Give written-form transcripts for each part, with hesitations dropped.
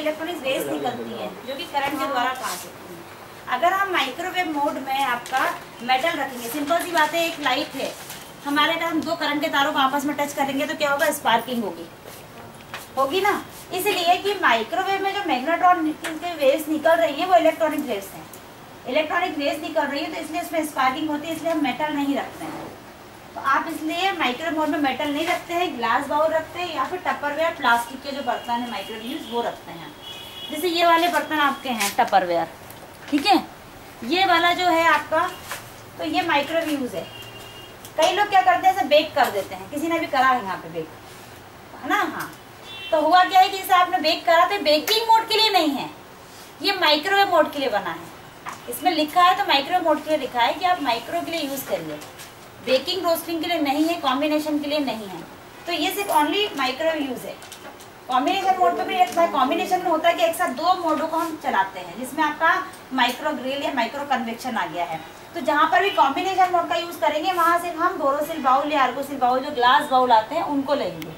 Electronic race निकलती है जो कि करंट के द्वारा पास होती है। अगर हम माइक्रोवेव मोड में आपका मेटल रखेंगे, सिंपल सी बात है, एक लाइट है हमारे, अगर हम दो करंट के तारों को आपस में टच करेंगे तो क्या होगा, स्पार्किंग होगी ना। इसलिए कि माइक्रोवेव में जो मैग्नेट्रॉन के वेव्स निकल रही हैं वो इलेक्ट्रॉनिक वेव्स हैं, इलेक्ट्रॉनिक रेस निकल रही है, तो इसलिए उसमें स्पार्किंग होती है, इसलिए हम मेटल नहीं रखते हैं। तो आप इसलिए माइक्रोवेव मोड में मेटल नहीं रखते हैं, ग्लास बाउल रखते हैं या फिर टपरवेयर प्लास्टिक के जो बर्तन है माइक्रोवेव वो रखते हैं। जैसे ये वाले बर्तन आपके हैं टपरवेयर, ठीक है, ये वाला जो है आपका, तो ये माइक्रोवेव है। कई लोग क्या करते हैं, ऐसे बेक कर देते हैं, किसी ने भी करा है यहाँ पे बेक, है ना। हाँ, तो हुआ क्या है कि जैसे आपने बेक करा तो बेकिंग मोड के लिए नहीं है, ये माइक्रोवेव मोड के लिए बना है। इसमें लिखा है तो माइक्रोवेव मोड के लिए लिखा है कि आप माइक्रो के लिए यूज करिए, बेकिंग रोस्टिंग के लिए नहीं है, कॉम्बिनेशन के लिए नहीं है। तो ये सिर्फ ओनली माइक्रोवेव यूज है। कॉम्बिनेशन मोड पे भी एक साथ, कॉम्बिनेशन में होता है कि एक साथ दो मोडों को हम चलाते हैं, जिसमें आपका माइक्रो ग्रिल या माइक्रो कन्वेक्शन आ गया है। तो जहाँ पर भी कॉम्बिनेशन मोड का यूज करेंगे वहाँ सिर्फ हम बोरोसिल बाउल या आर्गोसिल बाउल, जो ग्लास बाउल आते हैं, उनको लेंगे।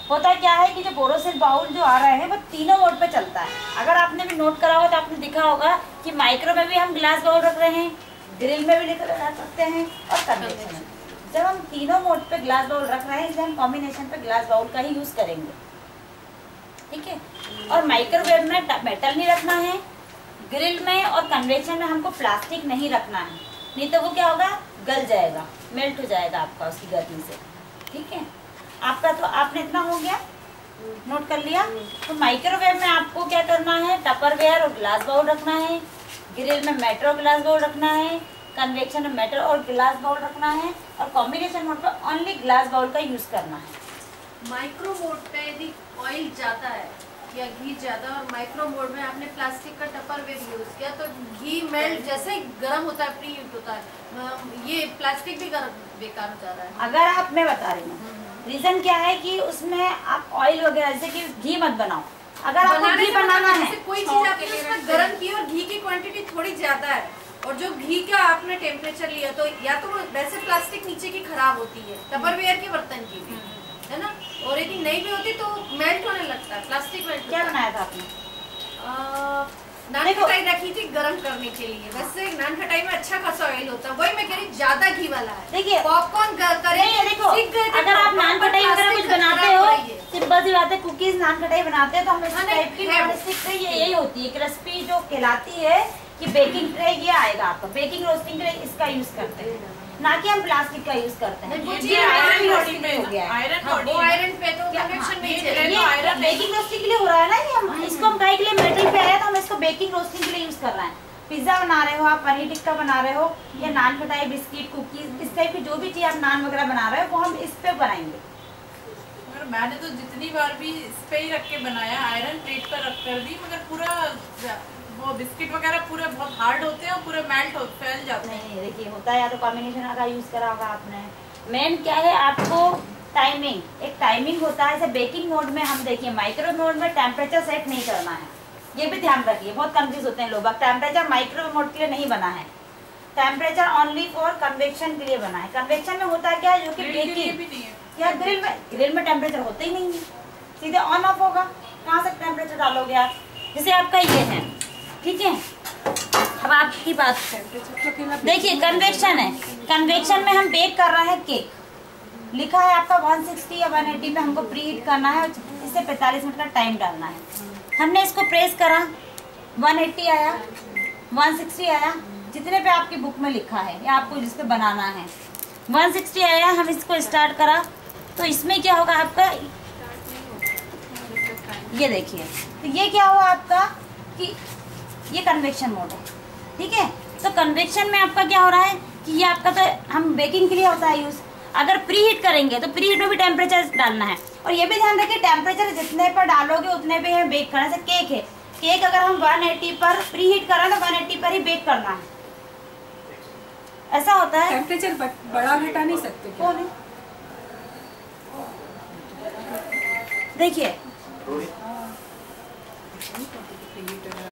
होता क्या है कि जो बोरोसिल बाउल जो आ रहे हैं वो तीनों मोड पे चलता है। अगर आपने भी नोट करा होगा तो आपने देखा होगा कि माइक्रो में भी हम ग्लास बाउल रख रहे हैं, ग्रिल में भी रख सकते हैं और कन्वेक्शन में। जब हम तीनों मोड पे ग्लास बाउल रख रहे हैं इसलिए हम कॉम्बिनेशन पे ग्लास बाउल का ही यूज करेंगे, ठीक है। और माइक्रोवेव में मेटल नहीं रखना है, ग्रिल में और कन्वेक्शन में हमको प्लास्टिक नहीं रखना है, नहीं तो वो क्या होगा, गल जाएगा, मेल्ट हो जाएगा आपका उसकी गर्मी से, ठीक है। आपका तो आपने इतना हो गया, नोट कर लिया। तो माइक्रोवेव में आपको क्या करना है, टपरवेयर और ग्लास बाउल रखना है, ग्रिल में मेटल और ग्लास बाउल रखना है, कन्वेक्शन में मेटल और ग्लास बाउल रखना है, और कॉम्बिनेशन मोड पर ओनली ग्लास बाउल का यूज करना है। माइक्रो मोड पे यदि ऑयल ज्यादा है या घी ज्यादा और माइक्रो मोड में आपने प्लास्टिक का टपरवेयर यूज किया तो घी मेल्ट जैसे गर्म होता है, प्री हीट होता है, ये प्लास्टिक भी बेकार हो जा रहा है। अगर आप, मैं बता रही हूँ रीजन क्या है कि उसमें आप ऑयल वगैरह जैसे कि घी मत बनाओ। अगर आपको घी बनाना है, कोई चीज आपने उसमें गर्म की और घी की क्वांटिटी थोड़ी ज्यादा है और जो घी का आपने टेम्परेचर लिया तो या तो वैसे प्लास्टिक नीचे की खराब होती है, टपरवेयर के बर्तन की भी, है ना, और यदि नहीं भी होती तो मेल्ट होने लगता है, प्लास्टिक मेल्ट। क्या बनाया था आपने? नान खटाई रखी थी गरम करने के लिए। वैसे नान खटाई में अच्छा खासा ऑयल होता है, वही मैं कह रही ज्यादा घी वाला है। देखिए पॉपकॉर्न देखो, अगर आप नान खटाई वगैरह कुछ बनाते हो, सिंपल सी बात है, कुकीज नान खटाई बनाते हैं तो हम इस टाइप की नॉनस्टिक ट्रे यही होती है, क्रिस्पी जो कहलाती है कि बेकिंग ट्रे, ये आएगा आपका। बेकिंग रोस्टिंग के लिए इसका यूज करते हैं, ना कि हम प्लास्टिक का यूज करते हैं। आयरन पे तो कनेक्शन नहीं चलेगा, बेकिंग रोस्टिंग के लिए हो रहा है ना, ये हम इसको हम खाने के लिए मेटल पे आया तो हम इसको बेकिंग रोस्टिंग के लिए यूज कर रहे हैं। पिज्जा बना रहे हो आप, पनीर टिक्का बना रहे हो, या नान खटाई, बिस्किट, कुकीज, इस टाइप की जो भी चीज आप नान वगैरह बना रहे हो वो हम इस पे बनाएंगे। मैंने तो जितनी बार भी इस पे ही रख के बनाया, आयरन प्लेट पर रख कर दी, मगर पूरा वो बिस्किट वगैरह पूरे बहुत हार्ड होते हैं और पूरे मेल्ट हो, फैल जाते हैं। नहीं देखिए, होता है या तो कॉम्बिनेशन का यूज करा होगा आपने। मेन क्या है, आपको टाइमिंग, एक टाइमिंग होता है। जैसे बेकिंग मोड में हम देखिए, माइक्रो मोड में टेम्परेचर सेट नहीं करना है, ये भी ध्यान रखिए, बहुत कंफ्यूज होते हैं लोग। टेम्परेचर माइक्रो मोड के लिए नहीं बना है, टेम्परेचर ओनली फॉर कन्वेक्शन के लिए बना है। कन्वेक्शन में होता क्या है, जो कि बेकिंग या ग्रिल में टेम्परेचर होता ही नहीं है, सीधे ऑन ऑफ होगा, कहाँ से टेम्परेचर डालोगे आप। जैसे आपका ये है, ठीक है, अब आपकी बात देखिए, कन्वेक्शन है, कन्वेक्शन में हम बेक कर रहे हैं केक, लिखा है आपका 160 या 180 पे हमको प्री हीट करना है, इससे 45 मिनट का टाइम डालना है। हमने इसको प्रेस करा, 180 आया, 160 आया, जितने पे आपकी बुक में लिखा है या आपको जिस पे बनाना है, 160 आया, हम इसको स्टार्ट करा तो इसमें क्या होगा आपका, ये देखिए, तो ये क्या हुआ आपका कि ये कन्वेक्शन मोड है, ठीक है। तो कन्वेक्शन में आपका क्या हो रहा है कि ये आपका, तो हम बेकिंग के लिए होता है यूज। अगर प्री हीट करेंगे तो प्री हीट में भी टेम्परेचर डालना है, और ये भी ध्यान रखिए टेम्परेचर जितने पर डालोगे उतने पे हमें बेक करना है। जैसे केक है, केक अगर हम 180 पर प्री हीट कर रहे हैं तो 180 पर ही बेक करना है, ऐसा होता है। टेम्परेचर बड़ा घटा नहीं सकते क्या? कौन है, देखिए